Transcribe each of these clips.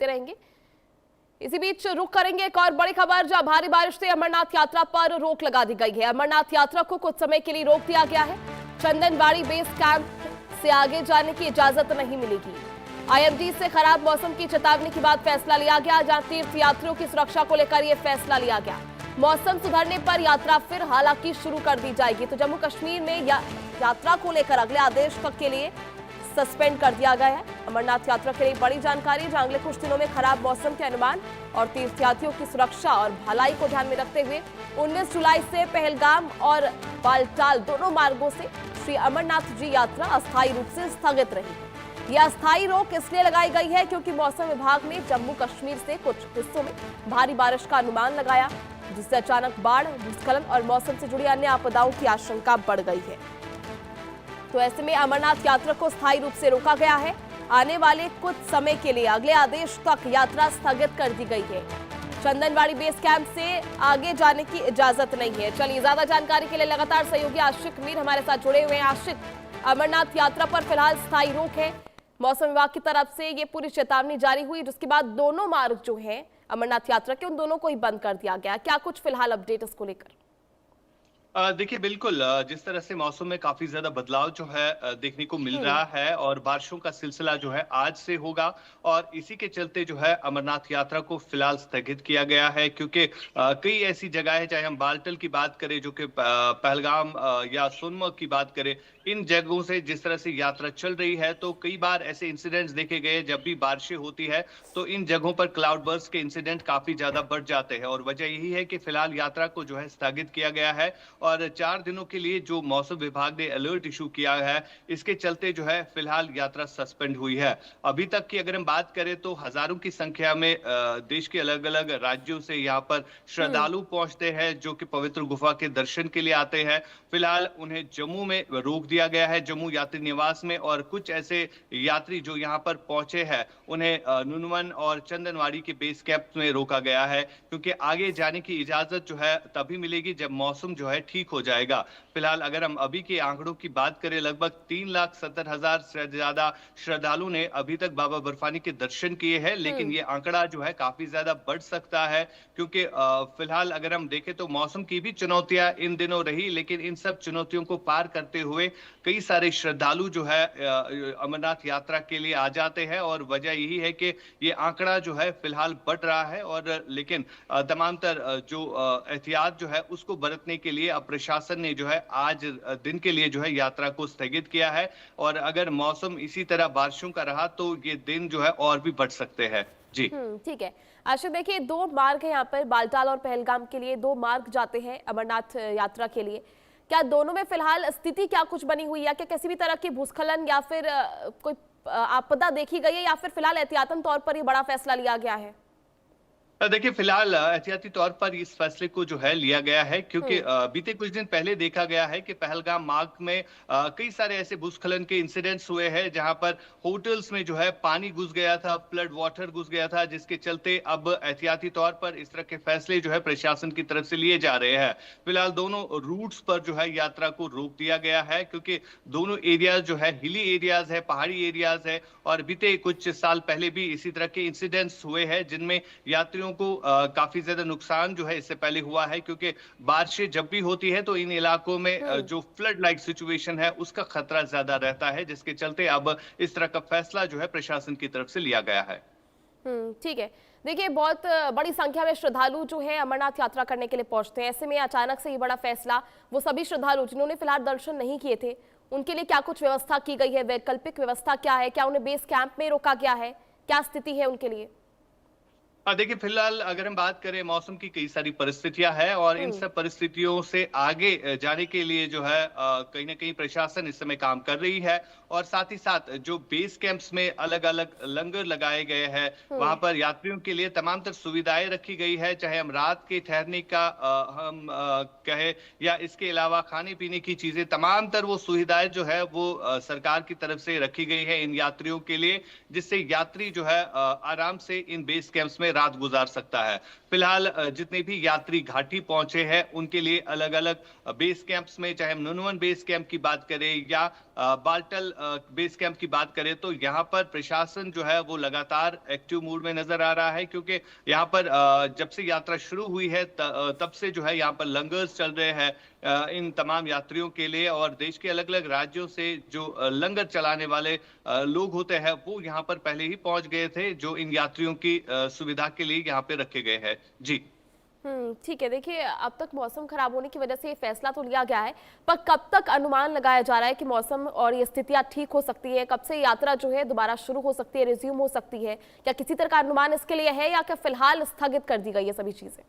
रहेंगे। इसी बीच रुक करेंगे एक और बड़ी खबर, जहां भारी बारिश से अमरनाथ यात्रा पर रोक लगा दी गई है। अमरनाथ यात्रा को कुछ समय के लिए रोक दिया गया है। चंदनबाड़ी बेस कैंप से आगे जाने की इजाजत नहीं मिलेगी। आईएमडी से खराब मौसम की चेतावनी के बाद फैसला लिया गया, जहां तीर्थ यात्रियों की सुरक्षा को लेकर यह फैसला लिया गया। मौसम सुधरने पर यात्रा फिर हालांकि शुरू कर दी जाएगी। तो जम्मू कश्मीर में यात्रा को लेकर अगले आदेश तक के लिए सस्पेंड कर दिया गया है। अमरनाथ यात्रा के लिए बड़ी जानकारी, जहां अगले कुछ दिनों में खराब मौसम के अनुमान और तीर्थयात्रियों की सुरक्षा और भलाई को ध्यान में रखते हुए 19 जुलाई से पहलगाम और बालटाल दोनों मार्गों से श्री अमरनाथ जी यात्रा अस्थायी रूप से स्थगित रही। यह अस्थायी रोक इसलिए लगाई गई है क्योंकि मौसम विभाग ने जम्मू कश्मीर से कुछ हिस्सों में भारी बारिश का अनुमान लगाया, जिससे अचानक बाढ़, भूस्खलन और मौसम से जुड़ी अन्य आपदाओं की आशंका बढ़ गई है। तो ऐसे में अमरनाथ यात्रा को स्थायी रूप से रोका गया है। आने वाले कुछ समय के लिए अगले आदेश तक यात्रा स्थगित कर दी गई है। चंदनबाड़ी बेस कैंप से आगे जाने की इजाजत नहीं है। चलिए, ज्यादा जानकारी के लिए लगातार सहयोगी आशिक मीर हमारे साथ जुड़े हुए हैं। आशिक, अमरनाथ यात्रा पर फिलहाल स्थायी रोक है। मौसम विभाग की तरफ से ये पूरी चेतावनी जारी हुई, जिसके बाद दोनों मार्ग जो है अमरनाथ यात्रा के, उन दोनों को ही बंद कर दिया गया। क्या कुछ फिलहाल अपडेट इसको लेकर? देखिए, बिल्कुल जिस तरह से मौसम में काफी ज्यादा बदलाव जो है देखने को मिल रहा है और बारिशों का सिलसिला जो है आज से होगा और इसी के चलते जो है अमरनाथ यात्रा को फिलहाल स्थगित किया गया है, क्योंकि कई ऐसी जगह है, चाहे हम बालटल की बात करें, जो कि पहलगाम या सोनमर्ग की बात करें, इन जगहों से जिस तरह से यात्रा चल रही है, तो कई बार ऐसे इंसिडेंट्स देखे गए जब भी बारिशें होती है तो इन जगहों पर क्लाउड बर्स्ट के इंसिडेंट काफी ज्यादा बढ़ जाते हैं और वजह यही है कि फिलहाल यात्रा को जो है स्थगित किया गया है और 4 दिनों के लिए जो मौसम विभाग ने अलर्ट इशू किया है, इसके चलते जो है फिलहाल यात्रा सस्पेंड हुई है। अभी तक की अगर हम बात करें तो हजारों की संख्या में देश के अलग अलग राज्यों से यहाँ पर श्रद्धालु पहुंचते हैं, जो कि पवित्र गुफा के दर्शन के लिए आते हैं। फिलहाल उन्हें जम्मू में रोक दिया गया है, जम्मू यात्री निवास में, और कुछ ऐसे यात्री जो यहाँ पर पहुंचे हैं उन्हें नुनवन और चंदनवाड़ी के बेस कैंप में रोका गया है, क्योंकि आगे जाने की इजाजत जो है तभी मिलेगी जब मौसम जो है ठीक हो जाएगा। फिलहाल अगर हम अभी के आंकड़ों की बात करें, लगभग 3,70,000 से ज्यादा श्रद्धालु ने अभी तक बाबा बर्फानी के दर्शन किए हैं, लेकिन ये आंकड़ा जो है काफी ज्यादा बढ़ सकता है, क्योंकि फिलहाल अगर हम देखें तो मौसम की भी चुनौतियां इन दिनों रही, लेकिन इन सब चुनौतियों को पार करते हुए कई सारे श्रद्धालु जो है अमरनाथ यात्रा के लिए आ जाते हैं और वजह यही है कि ये आंकड़ा जो है फिलहाल बढ़ रहा है और लेकिन तमाम तर जो एहतियात जो है उसको बरतने के लिए अब प्रशासन ने जो है आज दिन के लिए जो है यात्रा को स्थगित किया है और अगर मौसम इसी तरह बारिशों का रहा तो ये दिन जो है और भी बढ़ सकते हैं। जी ठीक है आशिक, देखिए 2 मार्ग है यहाँ पर, बालटाल और पहलगाम के लिए 2 मार्ग जाते हैं अमरनाथ यात्रा के लिए। क्या दोनों में फिलहाल स्थिति क्या कुछ बनी हुई है? क्या किसी भी तरह की भूस्खलन या फिर कोई आपदा देखी गई है या फिर फिलहाल एहतियातन तौर पर ये बड़ा फैसला लिया गया है? देखिए, फिलहाल एहतियाती तौर पर इस फैसले को जो है लिया गया है, क्योंकि बीते कुछ दिन पहले देखा गया है कि पहलगाम मार्ग में कई सारे ऐसे भूस्खलन के इंसिडेंट्स हुए हैं जहां पर होटल्स में जो है पानी घुस गया था, फ्लड वाटर घुस गया था, जिसके चलते अब एहतियाती तौर पर इस तरह के फैसले जो है प्रशासन की तरफ से लिए जा रहे हैं। फिलहाल दोनों रूट्स पर जो है यात्रा को रोक दिया गया है, क्योंकि दोनों एरियाज जो है हिली एरियाज है, पहाड़ी एरियाज है और बीते कुछ साल पहले भी इसी तरह के इंसिडेंट्स हुए हैं जिनमें यात्रियों को काफी ज्यादा नुकसान जो है इससे पहले हुआ है, क्योंकि बारिशें जब भी होती है तो इन इलाकों में जो फ्लड लाइक सिचुएशन है उसका खतरा ज्यादा रहता है, जिसके चलते अब इस तरह का फैसला जो है प्रशासन की तरफ से लिया गया है। ठीक है, देखिए बहुत बड़ी संख्या में श्रद्धालु जो है अमरनाथ यात्रा करने के लिए पहुंचते हैं। ऐसे में अचानक से ये बड़ा फैसला, वो सभी श्रद्धालु जिन्होंने फिलहाल दर्शन नहीं किए थे उनके लिए क्या कुछ व्यवस्था की गई है? वैकल्पिक व्यवस्था क्या है? क्या उन्हें बेस कैंप में रोका गया है? क्या स्थिति है उनके लिए? देखिए, फिलहाल अगर हम बात करें, मौसम की कई सारी परिस्थितियां हैं और इन सब परिस्थितियों से आगे जाने के लिए जो है कहीं ना कहीं प्रशासन इस समय काम कर रही है और साथ ही साथ जो बेस कैंप्स में अलग अलग लंगर लगाए गए हैं, वहां पर यात्रियों के लिए तमाम तर सुविधाएं रखी गई है, चाहे हम रात के ठहरने का हम कहे या इसके अलावा खाने पीने की चीजें, तमाम तर वो सुविधाएं जो है वो सरकार की तरफ से रखी गई है इन यात्रियों के लिए, जिससे यात्री जो है आराम से इन बेस कैंप्स में रात गुजार सकता है। फिलहाल जितने भी यात्री घाटी पहुंचे हैं उनके लिए अलग अलग बेस कैंप्स में, चाहे हम नुनवन बेस कैंप की बात करें या बाल्टल बेस कैंप की बात करें तो यहाँ पर प्रशासन जो है वो लगातार एक्टिव मूड में नजर आ रहा है, क्योंकि यहाँ पर जब से यात्रा शुरू हुई है तब से जो है यहाँ पर लंगर्स चल रहे हैं इन तमाम यात्रियों के लिए, और देश के अलग अलग राज्यों से जो लंगर चलाने वाले लोग होते हैं वो यहाँ पर पहले ही पहुंच गए थे, जो इन यात्रियों की सुविधा के लिए यहाँ पे रखे गए हैं। जी ठीक है। देखिए, अब तक मौसम खराब होने की वजह से ये फैसला तो लिया गया है, पर कब तक अनुमान लगाया जा रहा है कि मौसम और ये स्थितियां ठीक हो सकती है? कब से यात्रा जो है दोबारा शुरू हो सकती है, रिज्यूम हो सकती है? क्या किसी तरह का अनुमान इसके लिए है, या क्या फिलहाल स्थगित कर दी गई है सभी चीजें?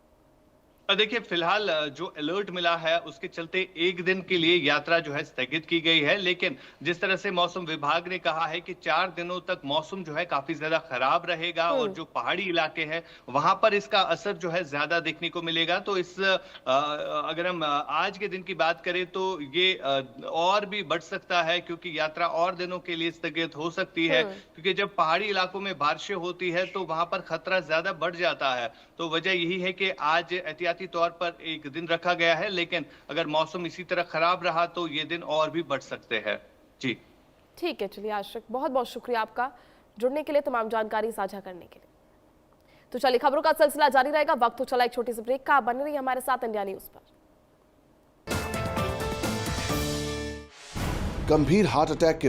देखिए, फिलहाल जो अलर्ट मिला है उसके चलते एक दिन के लिए यात्रा जो है स्थगित की गई है, लेकिन जिस तरह से मौसम विभाग ने कहा है कि 4 दिनों तक मौसम जो है काफी ज्यादा खराब रहेगा और जो पहाड़ी इलाके हैं वहां पर इसका असर जो है ज्यादा देखने को मिलेगा। तो अगर हम आज के दिन की बात करें तो ये और भी बढ़ सकता है, क्योंकि यात्रा और दिनों के लिए स्थगित हो सकती है, क्योंकि जब पहाड़ी इलाकों में बारिशें होती है तो वहां पर खतरा ज्यादा बढ़ जाता है। तो वजह यही है कि आज एहतियाती तौर पर एक दिन रखा गया है, लेकिन अगर मौसम इसी तरह खराब रहा तो ये दिन और भी बढ़ सकते हैं। जी ठीक है, चलिए आशिक, बहुत बहुत शुक्रिया आपका जुड़ने के लिए, तमाम जानकारी साझा करने के लिए। तो चलिए, खबरों का सिलसिला जारी रहेगा। वक्त तो चला एक छोटी सी ब्रेक का, बने रहिए हमारे साथ इंडिया न्यूज पर। गंभीर हार्ट अटैक के